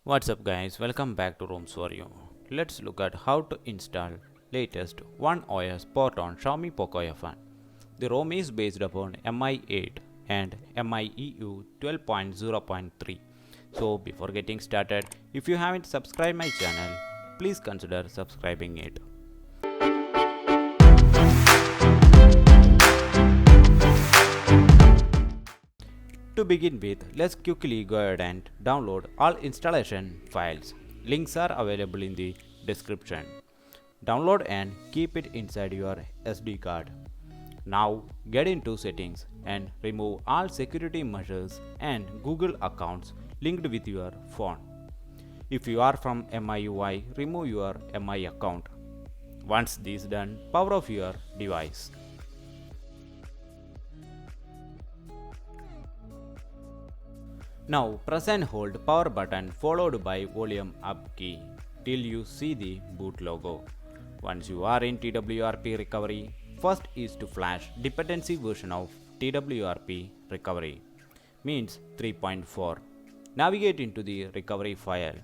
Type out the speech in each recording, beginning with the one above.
What's up guys, welcome back to ROMs for you. Let's look at how to install latest OneOS port on Xiaomi POCO F1. The ROM is based upon MI8 and MIEU 12.0.3. So before getting started, if you haven't subscribed my channel, please consider subscribing it. To begin with, let's quickly go ahead and download all installation files. Links are available in the description. Download and keep it inside your SD card. Now get into settings and remove all security measures and Google accounts linked with your phone. If you are from MIUI, remove your MI account. Once this done, power off your device. Now press and hold power button followed by volume up key till you see the boot logo. Once you are in TWRP recovery, first is to flash dependency version of TWRP recovery, means 3.4. Navigate into the recovery file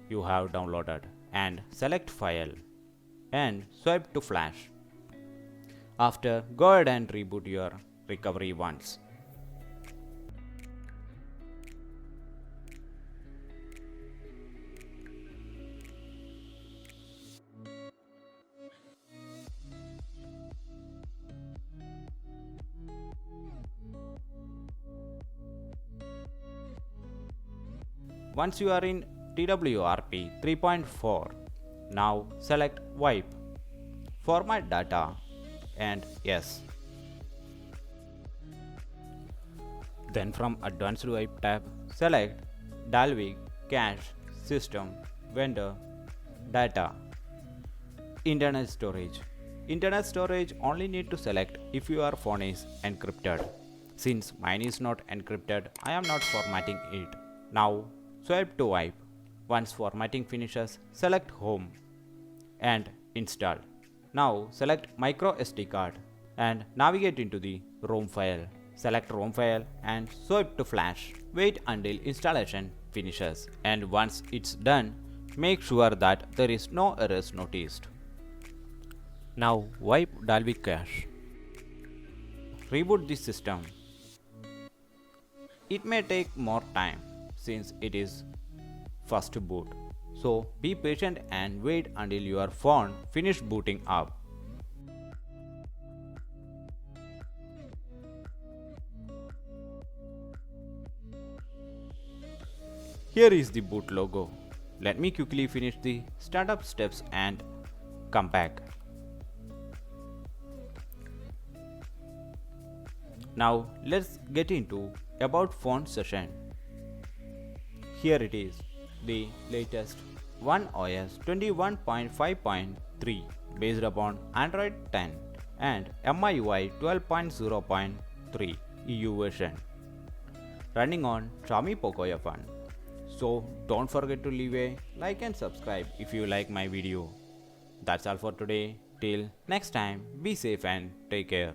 you have downloaded and select file and swipe to flash. After, go ahead and reboot your recovery once. Once you are in TWRP 3.4, now select Wipe, Format Data and Yes. Then from Advanced Wipe tab, select Dalvik, Cache, System, Vendor, Data, Internal Storage. Internal storage only need to select if your phone is encrypted. Since mine is not encrypted, I am not formatting it. Now swipe to wipe. Once formatting finishes, select Home and Install. Now select micro SD card and navigate into the ROM file. Select ROM file and swipe to flash. Wait until installation finishes, and once it's done, make sure that there is no errors noticed. Now wipe Dalvik cache. Reboot the system. It may take more time since it is first boot. So be patient and wait until your phone finish booting up. Here is the boot logo. Let me quickly finish the startup steps and come back. Now let's get into About Phone session. Here it is, the latest OneOS 21.5.3 based upon Android 10 and MIUI 12.0.3 EU version, running on Xiaomi POCO F1. So don't forget to leave a like and subscribe if you like my video. That's all for today. Till next time, be safe and take care.